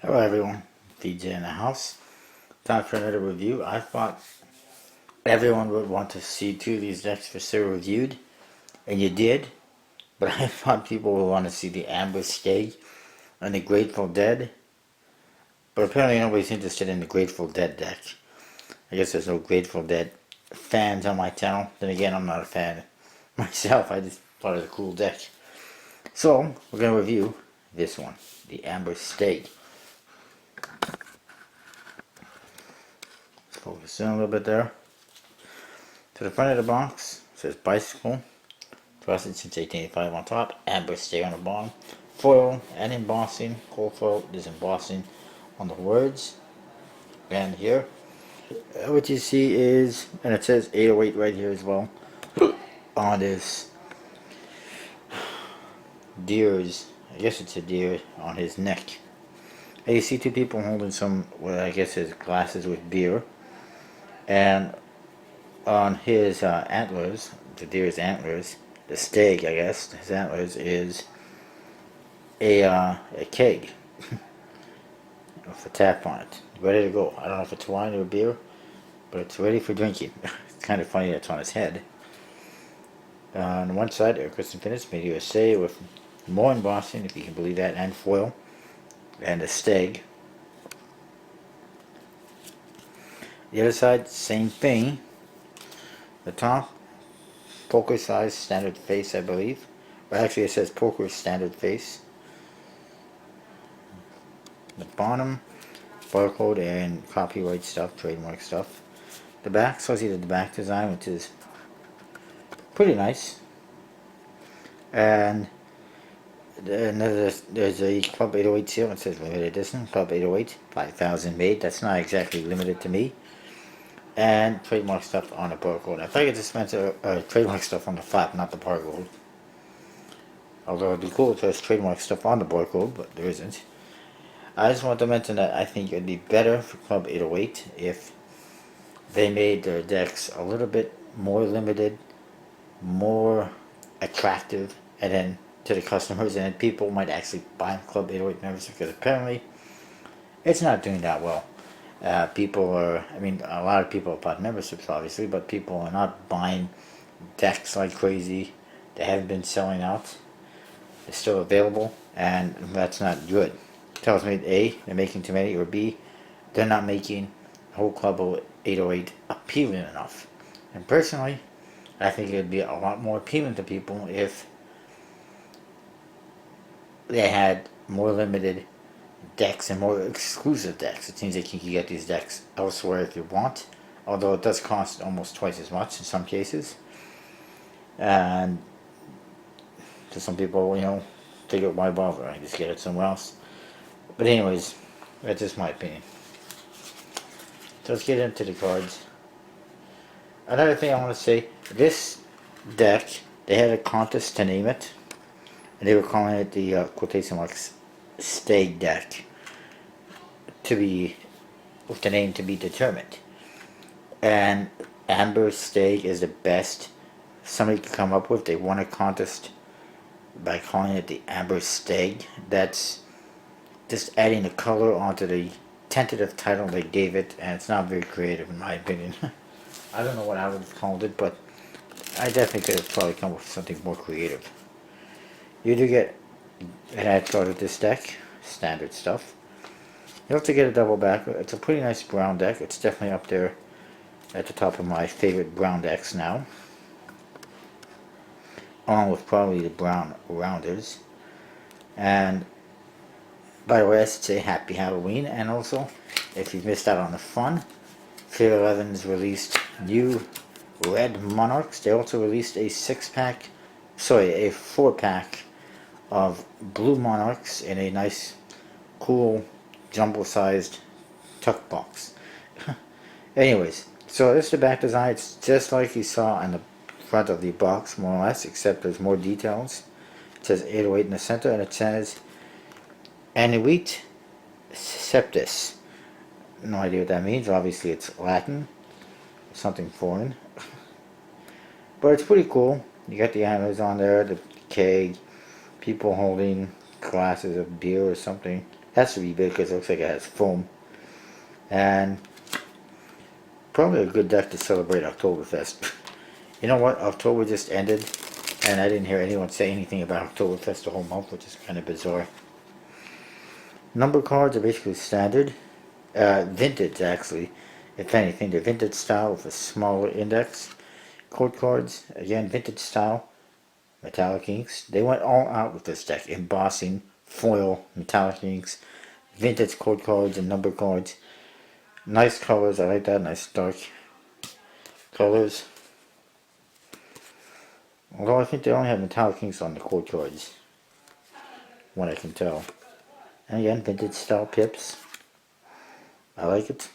Hello everyone, DJ in the house. Time for another review. I thought everyone would want to see two of these decks for sure reviewed, and you did, but I thought people would want to see the Amber Stag and the Grateful Dead, but apparently nobody's interested in the Grateful Dead deck. I guess there's no Grateful Dead fans on my channel. Then again, I'm not a fan myself, I just thought it was a cool deck. So, we're going to review this one, the Amber Stag. Focus in a little bit there. To the front of the box, it says bicycle, trusted since 1885 on top, Amber Stag on the bottom, foil and embossing, cold foil is embossing on the words. And here, what you see is, and it says 808 right here as well, on this deer's, I guess it's a deer, on his neck. And you see two people holding some, what I guess is glasses with beer, and on his antlers, the deer's antlers, the stag, I guess, his antlers is a keg with a tap on it, ready to go. I don't know if it's wine or beer, but it's ready for drinking. It's kind of funny that it's on his head. On one side, Air Crystal Finish made USA with more embossing, if you can believe that, and foil, and a stag. The other side, same thing. The top, poker size standard face, I believe. Or actually, it says poker standard face. The bottom, barcode and copyright stuff, trademark stuff. The back, so I see the back design, which is pretty nice. And there's a Club 808 seal. It says limited edition, Club 808, 5,000 made. That's not exactly limited to me. And trademark stuff on the barcode. I thought you just meant trademark stuff on the flap, not the barcode. Although it'd be cool if there's trademark stuff on the barcode, but there isn't. I just want to mention that I think it'd be better for Club 808 if they made their decks a little bit more limited, more attractive, and then to the customers, and then people might actually buy Club 808 members, because apparently it's not doing that well. People are, I mean, a lot of people have bought memberships obviously, but people are not buying decks like crazy. They haven't been selling out. They're still available, and that's not good. Tells me A, they're making too many, or B, they're not making the whole Club 808 appealing enough. And personally, I think it would be a lot more appealing to people if they had more limited decks and more exclusive decks. It seems like you can get these decks elsewhere if you want, although it does cost almost twice as much in some cases. And to some people, figure why bother? I just get it somewhere else. But anyways, that's just my opinion. So let's get into the cards. Another thing I want to say, this deck, they had a contest to name it, and they were calling it the quotation marks Stag deck, to be, with the name to be determined. And Amber Stag is the best somebody could come up with. They won a contest by calling it the Amber Stag. That's just adding the color onto the tentative title they gave it, and it's not very creative in my opinion. I don't know what I would have called it, but I definitely could have probably come up with something more creative. You do get an ad card with this deck, standard stuff. You have to get a double back. It's a pretty nice brown deck. It's definitely up there at the top of my favorite brown decks now, along with probably the brown rounders. And by the way, I should say Happy Halloween, and also, if you've missed out on the fun, Fear 11's released new Red Monarchs. They also released a 4-pack of Blue Monarchs in a nice, cool, jumbo-sized tuck box. Anyways, so this is the back design. It's just like you saw on the front of the box, more or less, except there's more details. It says 808 in the center, and it says Annuit Septis. No idea what that means. Obviously it's Latin, something foreign. But it's pretty cool. You got the animals on there, the keg, people holding glasses of beer or something. Has to be big because it looks like it has foam. And probably a good deck to celebrate Oktoberfest. You know what? October just ended, and I didn't hear anyone say anything about Oktoberfest the whole month, which is kind of bizarre. Number cards are basically standard. Vintage, actually. If anything, they're vintage style with a smaller index. Code cards, again, vintage style. Metallic inks. They went all out with this deck. Embossing, foil, metallic inks, vintage code cards and number cards. Nice colors, I like that. Nice dark colors. Although I think they only have metallic inks on the code cards. What I can tell. And again, vintage style pips. I like it.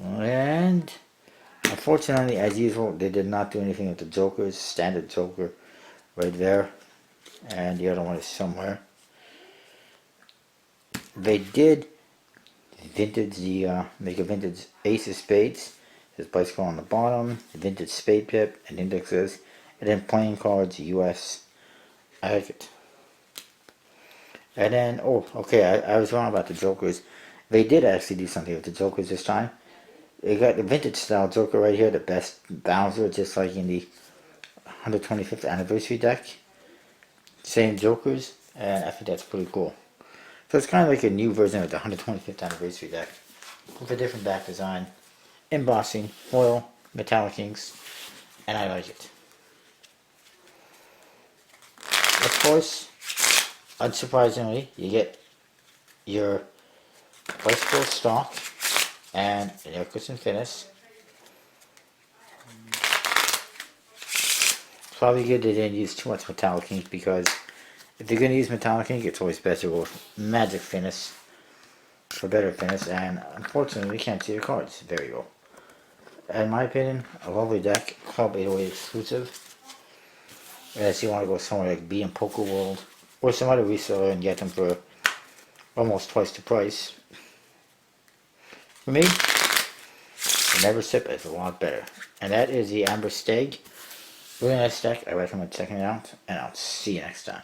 And unfortunately, as usual, they did not do anything with the Jokers. Standard Joker right there. And the other one is somewhere. They did vintage make a vintage Ace of Spades. There's bicycle on the bottom, vintage spade pip, and indexes, and then playing cards, US. I like it. And then, oh, okay, I was wrong about the Jokers. They did actually do something with the Jokers this time. They got the vintage style Joker right here, the best Bowser, just like in the 125th anniversary deck. Same Jokers, and I think that's pretty cool. So it's kind of like a new version of the 125th anniversary deck with a different back design, embossing, foil, metallic inks, and I like it. Of course, unsurprisingly, you get your bicycle stock and Nercus and Finis. It's probably good they didn't use too much metallic ink because if you're going to use metallic ink, it's always better with magic Finis for better finish, and unfortunately we can't see the cards very well. In my opinion, a lovely deck, Club 808 exclusive. Unless you want to go somewhere like B and Poker World or some other reseller and get them for almost twice the price. For me, the Never Sip is a lot better. And that is the Amber Stag. Really nice deck. I recommend checking it out, and I'll see you next time.